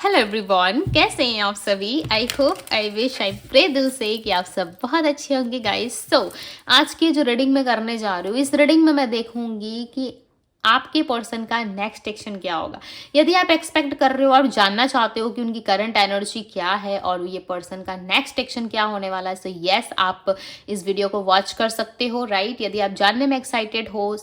Hello everyone, कैसे हैं आप सभी। I hope I wish I pray दिल से कि आप सब बहुत अच्छे होंगे गाइस। आज की जो रीडिंग मैं करने जा रही हूँ, इस रीडिंग में मैं देखूंगी कि आपके पर्सन का नेक्स्ट एक्शन क्या होगा। यदि आप एक्सपेक्ट कर रहे हो और जानना चाहते हो कि उनकी करंट एनर्जी क्या है और ये पर्सन का नेक्स्ट एक्शन क्या होने वाला है, तो यस, आप इस वीडियो को वॉच कर सकते हो, राइट। यदि आप जानने में एक्साइटेड हो,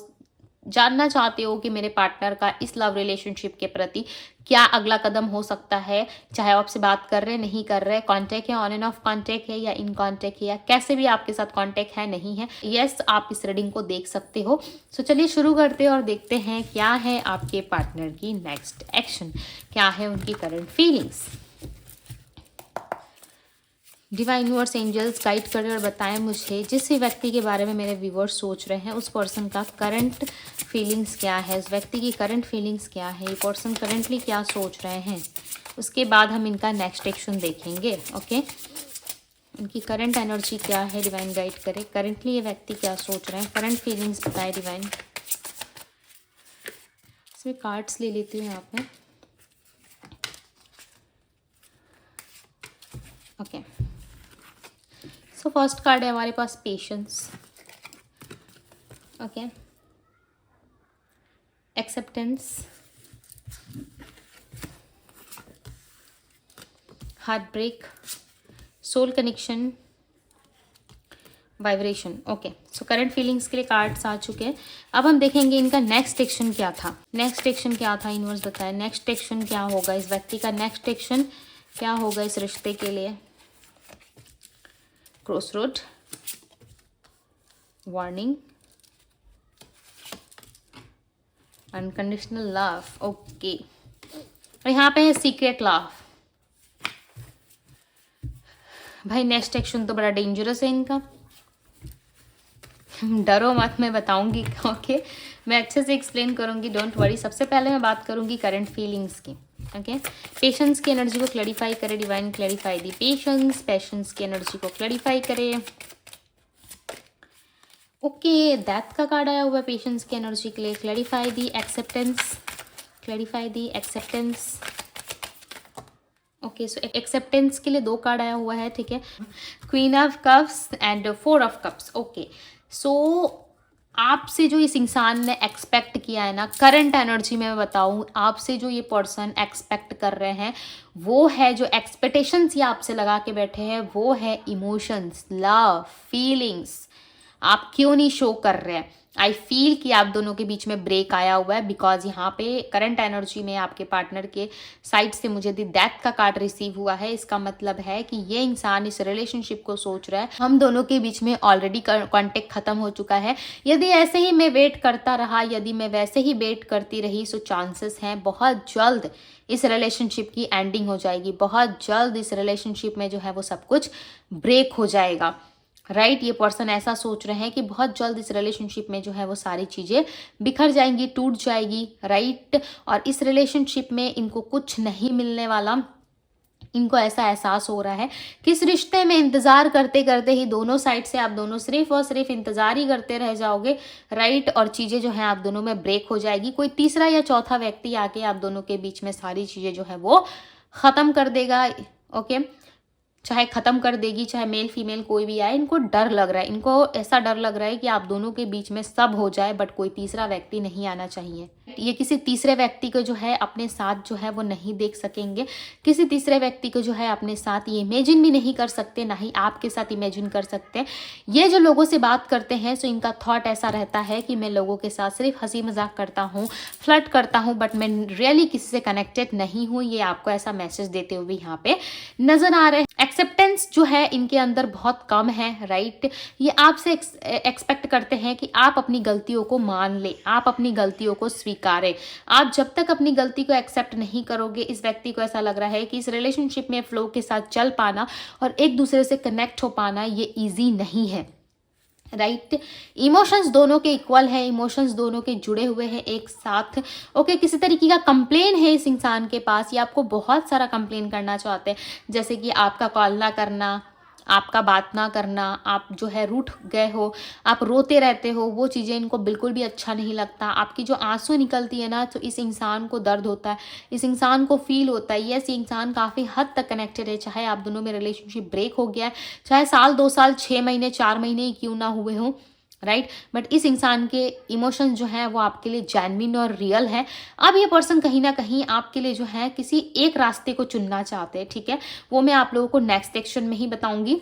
जानना चाहते हो कि मेरे पार्टनर का इस लव रिलेशनशिप के प्रति क्या अगला कदम हो सकता है, चाहे वो आपसे बात कर रहे नहीं कर रहे, कांटेक्ट है, ऑन एंड ऑफ कांटेक्ट है या इन कांटेक्ट है, या कैसे भी आपके साथ कांटेक्ट है नहीं है, यस, आप इस रीडिंग को देख सकते हो। चलिए शुरू करते हैं और देखते हैं क्या है आपके पार्टनर की नेक्स्ट एक्शन, क्या है उनकी current feelings. Divine universe angels guide करें और बताएं मुझे जिस व्यक्ति के बारे में मेरे व्यूअर्स सोच रहे हैं उस पर्सन का करंट फीलिंग्स क्या है, उस व्यक्ति की करंट फीलिंग्स क्या है, ये पर्सन करंटली क्या सोच रहे हैं। उसके बाद हम इनका नेक्स्ट एक्शन देखेंगे। ओके, इनकी करंट एनर्जी क्या है, डिवाइन गाइड करें। करंटली ये व्यक्ति क्या सोच रहे हैं, करंट फीलिंग्स बताए डिवाइन। इसमें कार्ड्स ले लेती हूँ यहाँ पे। ओके, सो फर्स्ट कार्ड है हमारे पास patience. Okay, acceptance, heart break, soul connection, vibration. Okay, so current feelings के लिए कार्ड्स आ चुके हैं। अब हम देखेंगे इनका नेक्स्ट एक्शन क्या था। नेक्स्ट एक्शन क्या था, यूनिवर्स बताया नेक्स्ट एक्शन क्या होगा, इस व्यक्ति का नेक्स्ट एक्शन क्या होगा इस रिश्ते के लिए। Crossroad, warning, unconditional love. Okay, और यहाँ पे है सीक्रेट लव। भाई नेक्स्ट एक्शन तो बड़ा डेंजरस है इनका, डरो मत, मैं बताऊंगी। ओके, मैं अच्छे से एक्सप्लेन करूंगी, डोंट वरी। सबसे पहले मैं बात करूंगी करंट फीलिंग्स की। ओके, पेशेंस की एनर्जी को क्लैरिफाई करे divine, clarify the patience, patience की एनर्जी को क्लैरिफाई करे। ओके, डेथ का कार्ड आया हुआ है पेशेंस की एनर्जी के लिए। Clarify the acceptance, clarify the acceptance. Okay, so acceptance के लिए दो कार्ड आया हुआ है, ठीक है। Queen of cups and four of cups. Okay, so आपसे जो इस इंसान ने एक्सपेक्ट किया है ना, करंट एनर्जी में मैं बताऊं, आपसे जो ये पर्सन एक्सपेक्ट कर रहे हैं वो है, जो एक्सपेक्टेशंस ये आपसे लगा के बैठे हैं वो है इमोशंस, लव, फीलिंग्स। आप क्यों नहीं शो कर रहे हैं। आई फील कि आप दोनों के बीच में ब्रेक आया हुआ है, बिकॉज यहाँ पे करंट एनर्जी में आपके पार्टनर के साइड से मुझे दी डेथ का कार्ड रिसीव हुआ है। इसका मतलब है कि ये इंसान इस रिलेशनशिप को सोच रहा है हम दोनों के बीच में ऑलरेडी कॉन्टेक्ट खत्म हो चुका है। यदि ऐसे ही मैं वेट करता रहा, यदि मैं वैसे ही वेट करती रही, सो चांसेस हैं बहुत जल्द इस रिलेशनशिप की एंडिंग हो जाएगी, बहुत जल्द इस रिलेशनशिप में जो है वो सब कुछ ब्रेक हो जाएगा, राइट। ये पर्सन ऐसा सोच रहे हैं कि बहुत जल्द इस रिलेशनशिप में जो है वो सारी चीज़ें बिखर जाएंगी, टूट जाएगी, राइट। और इस रिलेशनशिप में इनको कुछ नहीं मिलने वाला, इनको ऐसा एहसास हो रहा है कि इस रिश्ते में इंतज़ार करते करते ही दोनों साइड से आप दोनों सिर्फ और सिर्फ इंतज़ार ही करते रह जाओगे, राइट। और चीज़ें जो हैं आप दोनों में ब्रेक हो जाएगी, कोई तीसरा या चौथा व्यक्ति आके आप दोनों के बीच में सारी चीज़ें जो है वो ख़त्म कर देगा। ओके, चाहे ख़त्म कर देगी, चाहे मेल फीमेल कोई भी आए, इनको डर लग रहा है, इनको ऐसा डर लग रहा है कि आप दोनों के बीच में सब हो जाए बट कोई तीसरा व्यक्ति नहीं आना चाहिए। ये किसी तीसरे व्यक्ति को जो है अपने साथ जो है वो नहीं देख सकेंगे, किसी तीसरे व्यक्ति को जो है अपने साथ ये इमेजिन भी नहीं कर सकते, ना ही आपके साथ इमेजिन कर सकते। ये जो लोगों से बात करते हैं सो इनका थॉट ऐसा रहता है कि मैं लोगों के साथ सिर्फ हंसी मजाक करता हूँ, फ्लर्ट करता हूँ, बट मैं रियली किसी से कनेक्टेड नहीं हूँ। ये आपको ऐसा मैसेज देते हुए यहाँ पे नजर आ रहे हैं। एक्सेप्टेंस जो है इनके अंदर बहुत कम है, राइट। ये आपसे एक्सपेक्ट करते हैं कि आप अपनी गलतियों को मान ले, आप अपनी गलतियों को स्वीकारें। आप जब तक अपनी गलती को एक्सेप्ट नहीं करोगे, इस व्यक्ति को ऐसा लग रहा है कि इस रिलेशनशिप में फ्लो के साथ चल पाना और एक दूसरे से कनेक्ट हो पाना ये ईजी नहीं है, राइट। इमोशंस दोनों के इक्वल है, इमोशंस दोनों के जुड़े हुए हैं एक साथ। ओके, किसी तरीके का कंप्लेन है इस इंसान के पास, ये आपको बहुत सारा कंप्लेन करना चाहते हैं, जैसे कि आपका कॉल ना करना, आपका बात ना करना, आप जो है रूठ गए हो, आप रोते रहते हो, वो चीज़ें इनको बिल्कुल भी अच्छा नहीं लगता। आपकी जो आंसू निकलती है ना, तो इस इंसान को दर्द होता है, इस इंसान को फील होता है। यस, ये इंसान काफ़ी हद तक कनेक्टेड है, चाहे आप दोनों में रिलेशनशिप ब्रेक हो गया है, चाहे साल 2 साल 6 महीने 4 महीने ही क्यों ना हुए हों, राइट। बट इस इंसान के इमोशंस जो है वो आपके लिए जेन्युइन और रियल है। अब ये पर्सन कहीं ना कहीं आपके लिए जो है किसी एक रास्ते को चुनना चाहते हैं, ठीक है। वो मैं आप लोगों को नेक्स्ट सेक्शन में ही बताऊंगी।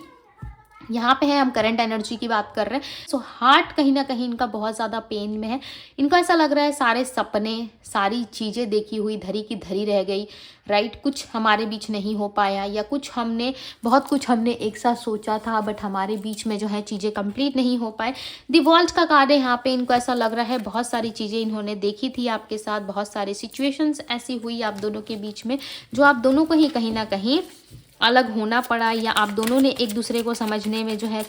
यहाँ पे है हम करंट एनर्जी की बात कर रहे हैं। सो हार्ट कहीं ना कहीं इनका बहुत ज़्यादा पेन में है। इनको ऐसा लग रहा है सारे सपने, सारी चीज़ें देखी हुई धरी की धरी रह गई, राइट। कुछ हमारे बीच नहीं हो पाया, या बहुत कुछ हमने एक साथ सोचा था, बट हमारे बीच में जो है चीज़ें कंप्लीट नहीं हो पाए। द वर्ल्ड का कार्ड है यहाँ पे। इनको ऐसा लग रहा है बहुत सारी चीज़ें इन्होंने देखी थी आपके साथ, बहुत सारी सिचुएशंस ऐसी हुई आप दोनों के बीच में, जो आप दोनों को ही कहीं ना कहीं अलग होना पड़ा, या आप दोनों ने एक दूसरे को समझने में जो है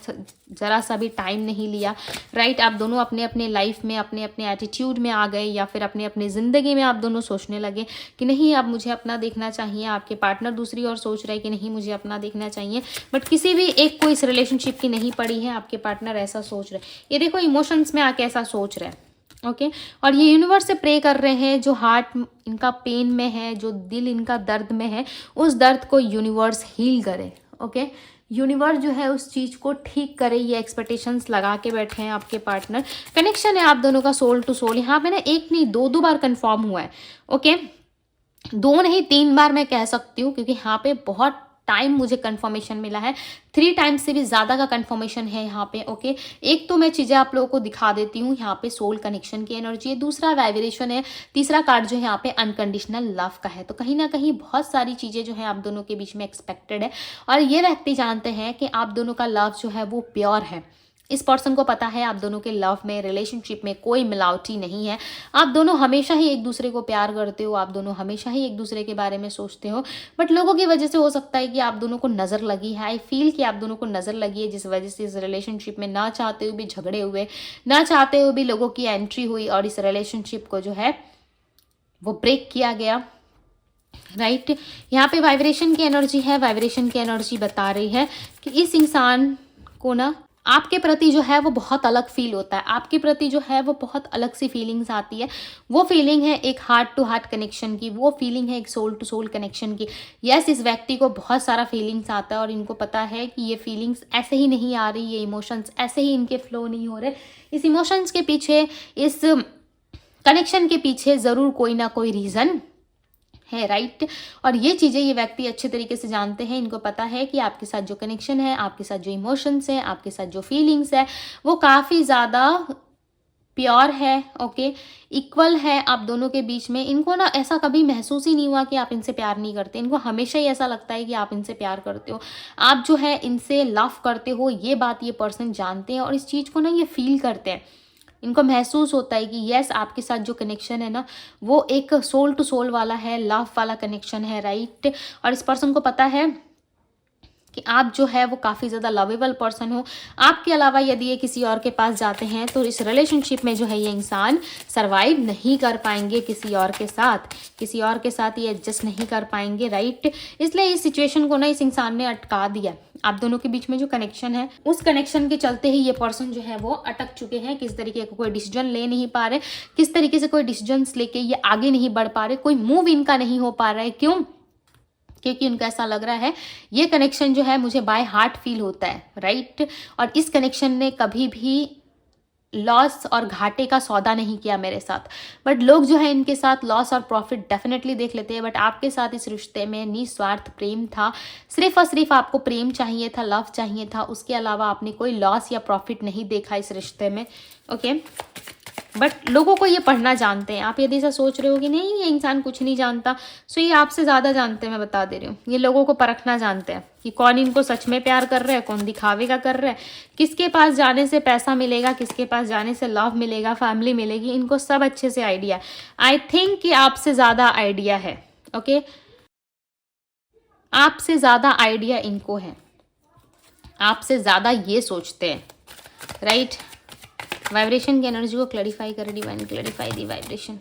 ज़रा सा भी टाइम नहीं लिया, राइट। आप दोनों अपने अपने लाइफ में अपने अपने एटीट्यूड में आ गए, या फिर अपने अपने ज़िंदगी में आप दोनों सोचने लगे कि नहीं अब मुझे अपना देखना चाहिए। आपके पार्टनर दूसरी ओर सोच रहे हैं कि नहीं मुझे अपना देखना चाहिए, बट किसी भी एक को इस रिलेशनशिप की नहीं पड़ी है। आपके पार्टनर ऐसा सोच रहे हैं, ये देखो इमोशंस में आके ऐसा सोच रहे हैं, ओके। और ये यूनिवर्स से प्रे कर रहे हैं, जो हार्ट इनका पेन में है, जो दिल इनका दर्द में है, उस दर्द को यूनिवर्स हील करे, ओके। यूनिवर्स जो है उस चीज़ को ठीक करे। ये एक्सपेक्टेशंस लगा के बैठे हैं आपके पार्टनर। कनेक्शन है आप दोनों का सोल टू सोल। यहाँ पे ना एक नहीं दो बार कंफर्म हुआ है, ओके। 2 नहीं 3 बार मैं कह सकती हूँ, क्योंकि यहाँ पे बहुत टाइम मुझे कंफर्मेशन मिला है। 3 टाइम्स से भी ज़्यादा का कंफर्मेशन है यहाँ पे, ओके। एक तो मैं चीज़ें आप लोगों को दिखा देती हूँ। यहाँ पे सोल कनेक्शन की एनर्जी है, दूसरा वाइब्रेशन है, तीसरा कार्ड जो है यहाँ पे अनकंडीशनल लव का है। तो कहीं ना कहीं बहुत सारी चीज़ें जो है आप दोनों के बीच में एक्सपेक्टेड है, और ये व्यक्ति जानते हैं कि आप दोनों का लव जो है वो प्योर है। इस पर्सन को पता है आप दोनों के लव में, रिलेशनशिप में कोई मिलावटी नहीं है। आप दोनों हमेशा ही एक दूसरे को प्यार करते हो, आप दोनों हमेशा ही एक दूसरे के बारे में सोचते हो, बट लोगों की वजह से हो सकता है कि आप दोनों को नज़र लगी है। आई फील कि आप दोनों को नज़र लगी है, जिस वजह से इस रिलेशनशिप में ना चाहते हुए भी झगड़े हुए, ना चाहते हुए भी लोगों की एंट्री हुई, और इस रिलेशनशिप को जो है वो ब्रेक किया गया, राइट। यहाँ पे वाइब्रेशन की एनर्जी है। वाइब्रेशन की एनर्जी बता रही है कि इस इंसान को ना आपके प्रति जो है वो बहुत अलग फील होता है, आपके प्रति जो है वो बहुत अलग सी फीलिंग्स आती है। वो फीलिंग है एक हार्ट टू हार्ट कनेक्शन की, वो फीलिंग है एक सोल टू सोल कनेक्शन की। यस, इस व्यक्ति को बहुत सारा फीलिंग्स आता है, और इनको पता है कि ये फीलिंग्स ऐसे ही नहीं आ रही, ये इमोशंस ऐसे ही इनके फ्लो नहीं हो रहे। इस इमोशंस के पीछे, इस कनेक्शन के पीछे ज़रूर कोई ना कोई रीज़न है, राइट। और ये चीज़ें ये व्यक्ति अच्छे तरीके से जानते हैं। इनको पता है कि आपके साथ जो कनेक्शन है, आपके साथ जो इमोशंस है, आपके साथ जो फीलिंग्स है, वो काफ़ी ज़्यादा प्योर है, ओके, इक्वल है आप दोनों के बीच में। इनको ना ऐसा कभी महसूस ही नहीं हुआ कि आप इनसे प्यार नहीं करते। इनको हमेशा ही ऐसा लगता है कि आप इनसे प्यार करते हो, आप जो है इनसे लव करते हो। ये बात ये पर्सन जानते हैं, और इस चीज़ को ना ये फील करते हैं। इनको महसूस होता है कि यस, आपके साथ जो कनेक्शन है ना वो एक सोल टू सोल वाला है, लव वाला कनेक्शन है, राइट। और इस पर्सन को पता है कि आप जो है वो काफ़ी ज़्यादा लवेबल पर्सन हो। आपके अलावा यदि ये किसी और के पास जाते हैं तो इस रिलेशनशिप में जो है ये इंसान सर्वाइव नहीं कर पाएंगे, किसी और के साथ ये एडजस्ट नहीं कर पाएंगे, राइट। इसलिए इस सिचुएशन को ना इस इंसान ने अटका दिया। आप दोनों के बीच में जो कनेक्शन है, उस कनेक्शन के चलते ही ये पर्सन जो है वो अटक चुके हैं। किस तरीके का कोई डिसीजन ले नहीं पा रहे, किस तरीके से कोई डिसीजन लेके ये आगे नहीं बढ़ पा रहे, कोई मूव इनका नहीं हो पा रहा है। क्यों? क्योंकि उनका ऐसा लग रहा है ये कनेक्शन जो है मुझे बाय हार्ट फील होता है, राइट। और इस कनेक्शन ने कभी भी लॉस और घाटे का सौदा नहीं किया मेरे साथ। बट लोग जो है इनके साथ लॉस और प्रॉफिट डेफिनेटली देख लेते हैं, बट आपके साथ इस रिश्ते में निस्वार्थ प्रेम था। सिर्फ और सिर्फ आपको प्रेम चाहिए था, लव चाहिए था, उसके अलावा आपने कोई लॉस या प्रॉफिट नहीं देखा इस रिश्ते में, ओके। बट लोगों को ये पढ़ना जानते हैं। आप यदि ऐसा सोच रहे हो कि नहीं ये इंसान कुछ नहीं जानता, सो ये आपसे ज़्यादा जानते हैं, मैं बता दे रही हूँ। ये लोगों को परखना जानते हैं कि कौन इनको सच में प्यार कर रहा है, कौन दिखावे का कर रहा है, किसके पास जाने से पैसा मिलेगा, किसके पास जाने से लव मिलेगा, फैमिली मिलेगी, इनको सब अच्छे से आइडिया। आई थिंक कि आपसे ज़्यादा आइडिया है, ओके। आपसे ज़्यादा आइडिया इनको है, आपसे ज़्यादा ये सोचते हैं, राइट। वाइब्रेशन की एनर्जी को क्लैरिफाई करें डिवाइन, क्लैरिफाई दी वाइब्रेशन।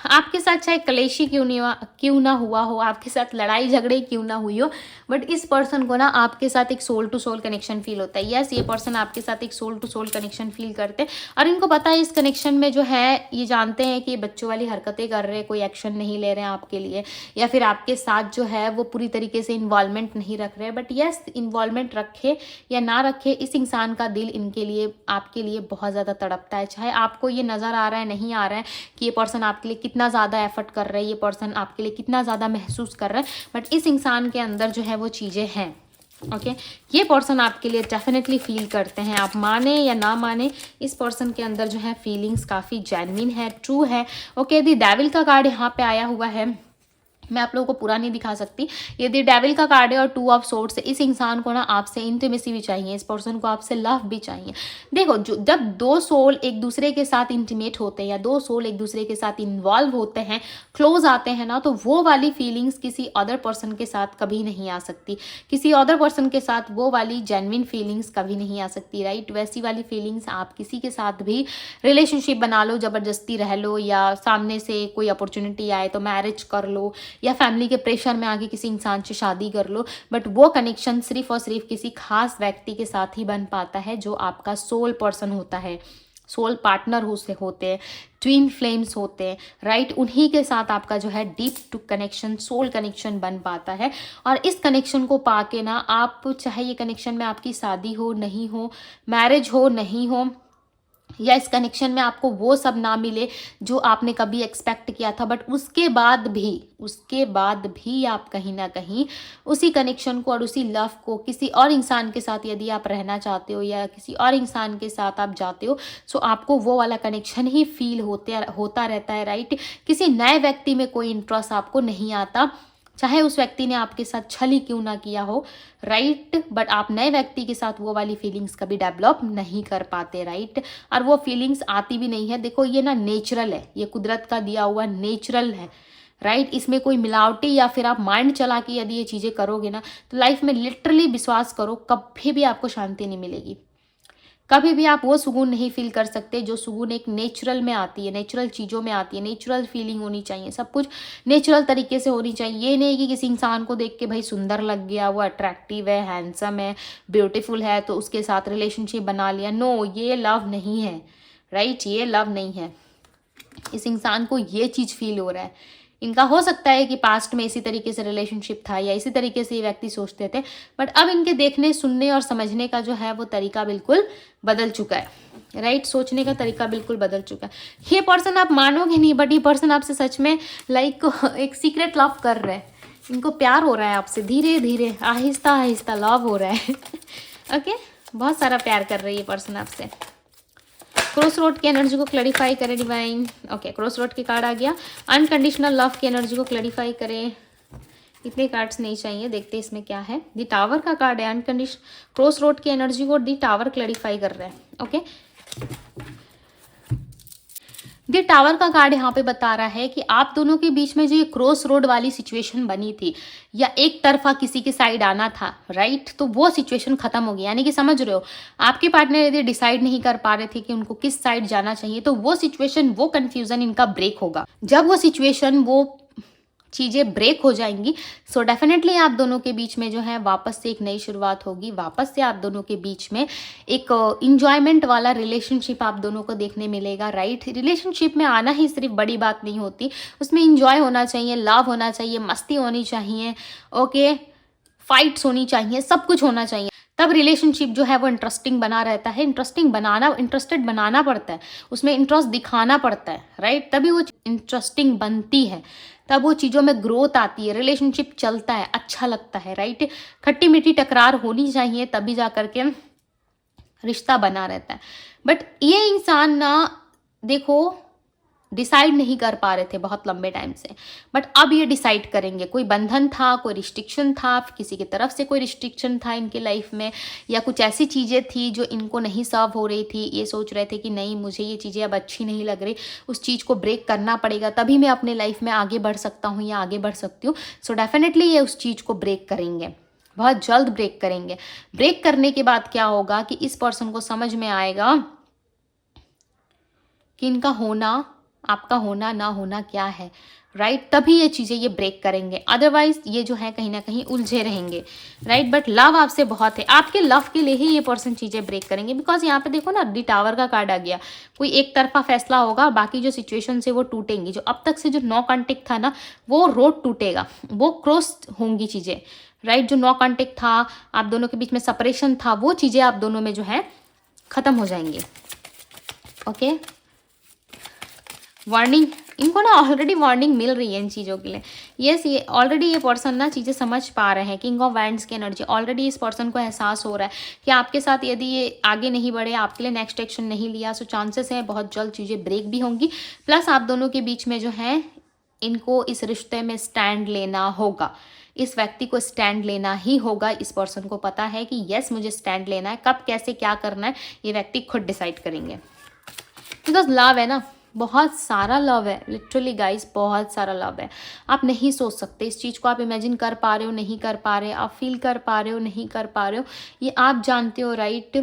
आपके साथ चाहे कलेशी क्यों ना हुआ हो, आपके साथ लड़ाई झगड़े क्यों ना हुई हो, बट इस पर्सन को ना आपके साथ एक soul to soul connection feel होता है। यस, ये पर्सन आपके साथ एक soul to soul connection feel करते हैं और इनको पता है इस कनेक्शन में जो है, ये जानते हैं कि बच्चों वाली हरकतें कर रहे हैं, कोई एक्शन नहीं ले रहे हैं आपके लिए, या फिर आपके साथ जो है वो पूरी तरीके से इन्वॉल्वमेंट नहीं रख रहे हैं। बट यस, इन्वॉल्वमेंट रखे या ना रखे, इस इंसान का दिल इनके लिए, आपके लिए बहुत ज़्यादा तड़पता है। चाहे आपको ये नज़र आ रहा है, नहीं आ रहा है कि ये पर्सन आपके लिए कितना ज़्यादा एफर्ट कर रहा है, ये पर्सन आपके लिए कितना ज़्यादा महसूस कर रहा है, बट इस इंसान के अंदर जो है वो चीज़ें हैं। ओके, ये पर्सन आपके लिए डेफिनेटली फील करते हैं, आप माने या ना माने, इस पर्सन के अंदर जो है फीलिंग्स काफ़ी जेन्युइन है, ट्रू है। ओके, द डेविल का कार्ड यहाँ पे आया हुआ है, मैं आप लोगों को पूरा नहीं दिखा सकती। ये द डेविल का कार्ड है और 2 ऑफ सोर्ड्स है। इस इंसान को ना आपसे इंटीमेसी भी चाहिए, इस पर्सन को आपसे लव भी चाहिए। देखो, जब 2 सोल एक दूसरे के साथ इंटीमेट होते हैं या 2 सोल एक दूसरे के साथ इन्वॉल्व होते हैं, क्लोज आते हैं ना, तो वो वाली फीलिंग्स किसी अदर पर्सन के साथ कभी नहीं आ सकती, किसी अदर पर्सन के साथ वो वाली जेन्युइन फीलिंग्स कभी नहीं आ सकती, राइट। वैसी वाली फीलिंग्स आप किसी के साथ भी रिलेशनशिप बना लो, ज़बरदस्ती रह लो, या सामने से कोई अपॉर्चुनिटी आए तो मैरिज कर लो, या फैमिली के प्रेशर में आके किसी इंसान से शादी कर लो, बट वो कनेक्शन सिर्फ और सिर्फ किसी खास व्यक्ति के साथ ही बन पाता है जो आपका सोल पर्सन होता है, सोल पार्टनर होते हैं, ट्विन फ्लेम्स होते हैं, राइट। उन्हीं के साथ आपका जो है deep to connection, soul connection बन पाता है। और इस कनेक्शन को पाके ना आप, चाहे ये कनेक्शन में आपकी शादी हो नहीं हो, मैरिज हो नहीं हो, या इस कनेक्शन में आपको वो सब ना मिले जो आपने कभी एक्सपेक्ट किया था, बट उसके बाद भी आप कहीं ना कहीं उसी कनेक्शन को और उसी लव को किसी और इंसान के साथ यदि आप रहना चाहते हो या किसी और इंसान के साथ आप जाते हो, सो आपको वो वाला कनेक्शन ही फील होता रहता है, राइट। किसी नए व्यक्ति में कोई इंटरेस्ट आपको नहीं आता, चाहे उस व्यक्ति ने आपके साथ छल ही क्यों ना किया हो, राइट, बट आप नए व्यक्ति के साथ वो वाली फीलिंग्स कभी डेवलप नहीं कर पाते, राइट। और वो फीलिंग्स आती भी नहीं है। देखो, ये ना नेचुरल है, ये कुदरत का दिया हुआ नेचुरल है, राइट। इसमें कोई मिलावटी या फिर आप माइंड चला के यदि ये चीज़ें करोगे ना, तो लाइफ में लिटरली विश्वास करो, कभी भी आपको शांति नहीं मिलेगी, कभी भी आप वो सुकून नहीं फील कर सकते जो सुकून एक नेचुरल में आती है, नेचुरल चीज़ों में आती है। नेचुरल फीलिंग होनी चाहिए, सब कुछ नेचुरल तरीके से होनी चाहिए। ये नहीं कि किसी इंसान को देख के भाई सुंदर लग गया, वो अट्रैक्टिव है, हैंडसम है, ब्यूटीफुल है, तो उसके साथ रिलेशनशिप बना लिया। नो, ये लव नहीं है, राइट, ये लव नहीं है। इस इंसान को ये चीज़ फील हो रहा है। इनका हो सकता है कि पास्ट में इसी तरीके से रिलेशनशिप था या इसी तरीके से ये व्यक्ति सोचते थे, बट अब इनके देखने, सुनने और समझने का जो है वो तरीका बिल्कुल बदल चुका है, राइट। सोचने का तरीका बिल्कुल बदल चुका है। ये पर्सन, आप मानोगे नहीं, बट ये पर्सन आपसे सच में लाइक एक सीक्रेट लव कर रहे हैं। इनको प्यार हो रहा है आपसे, धीरे धीरे आहिस्ता आहिस्ता लव हो रहा है। ओके, बहुत सारा प्यार कर रही है ये पर्सन आपसे। क्रॉस रोड की एनर्जी को क्लैरिफाई करें डिवाइन। ओके, क्रॉस रोड की कार्ड आ गया। अनकंडीशनल लव की एनर्जी को क्लैरिफाई करें। इतने कार्ड्स नहीं चाहिए, देखते हैं इसमें क्या है। दी टावर का कार्ड है, क्रॉस रोड की एनर्जी को दी टावर क्लैरिफाई कर रहा है। ओके, दी टावर का कार्ड यहाँ पे बता रहा है कि आप दोनों के बीच में जो ये क्रॉस रोड वाली सिचुएशन बनी थी या एक तरफा किसी के साइड आना था, राइट, तो वो सिचुएशन खत्म हो गई। यानी कि समझ रहे हो, आपके पार्टनर यदि डिसाइड नहीं कर पा रहे थे कि उनको किस साइड जाना चाहिए, तो वो सिचुएशन, वो कंफ्यूजन इनका ब्रेक होगा। जब वो सिचुएशन, वो चीज़ें ब्रेक हो जाएंगी, सो डेफिनेटली आप दोनों के बीच में जो है वापस से एक नई शुरुआत होगी। वापस से आप दोनों के बीच में एक इंजॉयमेंट वाला रिलेशनशिप आप दोनों को देखने मिलेगा, राइट। रिलेशनशिप में आना ही सिर्फ बड़ी बात नहीं होती, उसमें इंजॉय होना चाहिए, लव होना चाहिए, मस्ती होनी चाहिए, ओके, फाइट्स होनी चाहिए, सब कुछ होना चाहिए। तब रिलेशनशिप जो है वो इंटरेस्टिंग बना रहता है। इंटरेस्टेड बनाना पड़ता है, उसमें इंटरेस्ट दिखाना पड़ता है, राइट, तभी वो इंटरेस्टिंग बनती है, तब वो चीज़ों में ग्रोथ आती है, रिलेशनशिप चलता है, अच्छा लगता है, राइट। खट्टी मीठी टकरार होनी चाहिए, तभी जा करके रिश्ता बना रहता है। बट ये इंसान ना, देखो, डिसाइड नहीं कर पा रहे थे बहुत लंबे टाइम से, बट अब ये डिसाइड करेंगे। कोई बंधन था, कोई रिस्ट्रिक्शन था, किसी की तरफ से कोई रिस्ट्रिक्शन था इनके लाइफ में, या कुछ ऐसी चीज़ें थी जो इनको नहीं सर्व हो रही थी। ये सोच रहे थे कि नहीं, मुझे ये चीज़ें अब अच्छी नहीं लग रही, उस चीज़ को ब्रेक करना पड़ेगा, तभी मैं अपने लाइफ में आगे बढ़ सकता हूँ या आगे बढ़ सकती हूँ। सो डेफिनेटली ये उस चीज़ को ब्रेक करेंगे, बहुत जल्द ब्रेक करेंगे। ब्रेक करने के बाद क्या होगा कि इस पर्सन को समझ में आएगा कि इनका होना आपका होना ना होना क्या है, राइट? तभी ये चीज़ें ये ब्रेक करेंगे, अदरवाइज ये जो है कहीं ना कहीं उलझे रहेंगे, राइट? बट लव आपसे बहुत है, आपके लव के लिए ही ये पर्सन चीज़ें ब्रेक करेंगे, बिकॉज यहाँ पे देखो ना, दी टावर का कार्ड आ गया। कोई एक तरफा फैसला होगा, बाकी जो सिचुएशन है वो टूटेंगी। जो अब तक से जो नो कॉन्टेक्ट था ना, वो रोड टूटेगा, वो क्रॉस होंगी चीज़ें, राइट? जो नो कॉन्टेक्ट था, आप दोनों के बीच में सेपरेशन था, वो चीज़ें आप दोनों में जो है ख़त्म हो जाएंगी। ओके, वार्निंग, इनको ना ऑलरेडी वार्निंग मिल रही है इन चीज़ों के लिए। यस, ये ऑलरेडी ये पर्सन ना चीज़ें समझ पा रहे हैं। किंग ऑफ वैंड्स की एनर्जी, ऑलरेडी इस पर्सन को एहसास हो रहा है कि आपके साथ यदि ये आगे नहीं बढ़े, आपके लिए नेक्स्ट एक्शन नहीं लिया, सो चांसेस हैं बहुत जल्द चीज़ें ब्रेक भी होंगी। प्लस आप दोनों के बीच में जो है, इनको इस रिश्ते में स्टैंड लेना होगा, इस व्यक्ति को स्टैंड लेना ही होगा। इस पर्सन को पता है कि यस, मुझे स्टैंड लेना है, कब कैसे क्या करना है ये व्यक्ति खुद डिसाइड करेंगे। बिकॉज लव है ना, बहुत सारा लव है, लिटरली गाइस, बहुत सारा लव है। आप नहीं सोच सकते इस चीज़ को, आप इमेजिन कर पा रहे हो नहीं कर पा रहे, आप फील कर पा रहे हो नहीं कर पा रहे हो, ये आप जानते हो, राइट?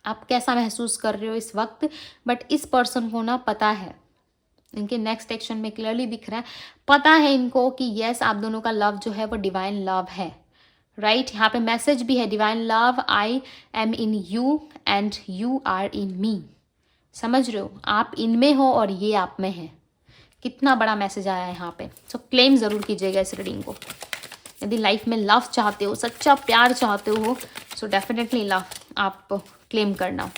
आप कैसा महसूस कर रहे हो इस वक्त, बट इस पर्सन को ना पता है, इनके नेक्स्ट एक्शन में क्लियरली दिख रहा है, पता है इनको कि यस, आप दोनों का लव जो है वो डिवाइन लव है, राइट? यहाँ पे मैसेज भी है, divine love, I am in you and you are in me. समझ रहे हो, आप इनमें हो और ये आप में है। कितना बड़ा मैसेज आया है यहाँ पे। सो क्लेम ज़रूर कीजिएगा इस रीडिंग को। यदि लाइफ में लव चाहते हो, सच्चा प्यार चाहते हो, सो डेफिनेटली लव आप क्लेम करना।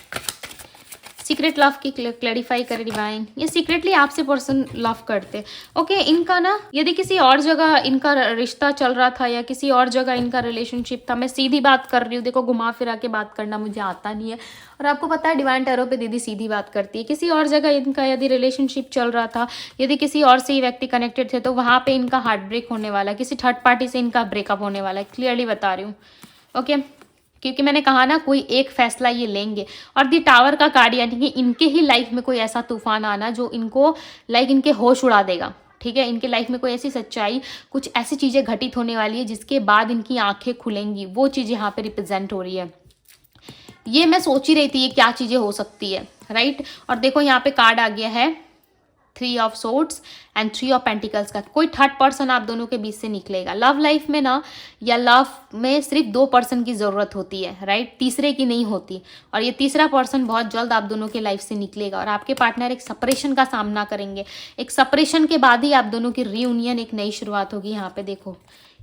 सीक्रेट लव की क्लैरिफाई करें डिवाइन, ये सीक्रेटली आपसे पर्सन लव करते। ओके, इनका ना यदि किसी और जगह इनका रिश्ता चल रहा था या किसी और जगह इनका रिलेशनशिप था, मैं सीधी बात कर रही हूँ, देखो घुमा फिरा के बात करना मुझे आता नहीं है, और आपको पता है डिवाइन टैरो पे दीदी सीधी बात करती है। किसी और जगह इनका यदि रिलेशनशिप चल रहा था, यदि किसी और से ही व्यक्ति कनेक्टेड थे, तो वहाँ पे इनका हार्ट ब्रेक होने वाला है, किसी थर्ड पार्टी से इनका ब्रेकअप होने वाला है, क्लियरली बता रही हूँ। ओके, क्योंकि मैंने कहा ना, कोई एक फैसला ये लेंगे। और दी टावर का कार्ड, यानी कि इनके ही लाइफ में कोई ऐसा तूफान आना जो इनको इनके होश उड़ा देगा, ठीक है? इनके लाइफ में कोई ऐसी सच्चाई, कुछ ऐसी चीज़ें घटित होने वाली है जिसके बाद इनकी आंखें खुलेंगी, वो चीज़ यहाँ पे रिप्रेजेंट हो रही है। ये मैं सोच ही रही थी ये क्या चीज़ें हो सकती है, राइट? और देखो यहाँ पे कार्ड आ गया है 3 of swords and 3 of pentacles का। कोई थर्ड पर्सन आप दोनों के बीच से निकलेगा। लव लाइफ में ना, या लव में सिर्फ 2 पर्सन की ज़रूरत होती है, राइट? तीसरे की नहीं होती। और ये तीसरा पर्सन बहुत जल्द आप दोनों के लाइफ से निकलेगा, और आपके पार्टनर एक सेपरेशन का सामना करेंगे। एक सेपरेशन के बाद ही आप दोनों की रीयूनियन, एक नई शुरुआत होगी। यहाँ पे देखो,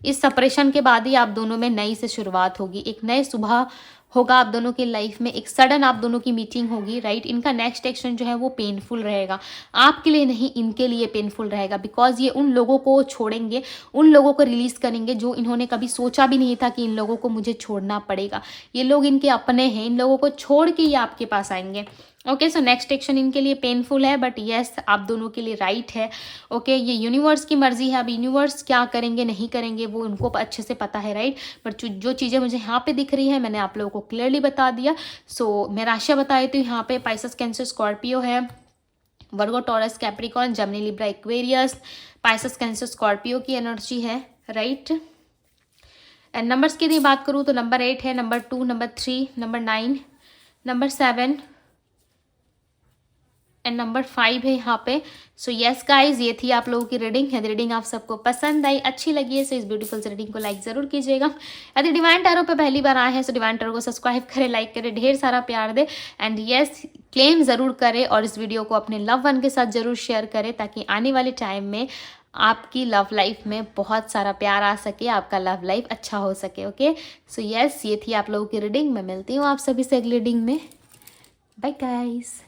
इस सेपरेशन के बाद ही आप दोनों में नई से शुरुआत होगी, एक नए सुबह होगा आप दोनों की लाइफ में, एक सडन आप दोनों की मीटिंग होगी, राइट? इनका नेक्स्ट एक्शन जो है वो पेनफुल रहेगा, आपके लिए नहीं, इनके लिए पेनफुल रहेगा, बिकॉज ये उन लोगों को छोड़ेंगे, उन लोगों को रिलीज करेंगे जो इन्होंने कभी सोचा भी नहीं था कि इन लोगों को मुझे छोड़ना पड़ेगा। ये लोग इनके अपने हैं, इन लोगों को छोड़ के ये आपके पास आएंगे। ओके, सो नेक्स्ट एक्शन इनके लिए पेनफुल है, बट यस, आप दोनों के लिए राइट है। ओके, ये यूनिवर्स की मर्जी है, अब यूनिवर्स क्या करेंगे नहीं करेंगे वो उनको अच्छे से पता है, राइट? बट जो चीज़ें मुझे यहाँ पे दिख रही है मैंने आप लोगों को क्लियरली बता दिया। सो मैं राशियाँ बता देती हूँ। यहाँ पे पाइसेस, कैंसर, स्कॉर्पियो है, Virgo, Taurus, Capricorn, Gemini, Libra, Aquarius. Pisces, Cancer, Scorpio की एनर्जी है, राइट? एंड नंबर्स की यदि बात करूँ तो नंबर 8 है, number 2, number 3, number 9, number 7 and number 5 है यहाँ पे। सो यस गाइज, ये थी आप लोगों की रीडिंग। यदि रीडिंग आप सबको पसंद आई, अच्छी लगी है, सो इस ब्यूटीफुल से रीडिंग को लाइक ज़रूर कीजिएगा। यदि डिवाइन टैरो पे पहली बार आए हैं सो डिवाइन टैरो को सब्सक्राइब करें, लाइक करें, ढेर सारा प्यार दे, एंड यस, क्लेम ज़रूर करें, और इस वीडियो को अपने लव वन के साथ ज़रूर शेयर करें, ताकि आने वाले टाइम में आपकी लव लाइफ में बहुत सारा प्यार आ सके, आपका लव लाइफ अच्छा हो सके। ओके, सो यस, ये थी आप लोगों की रीडिंग। मैं मिलती हूँ आप सभी से अगली रीडिंग में। Bye guys.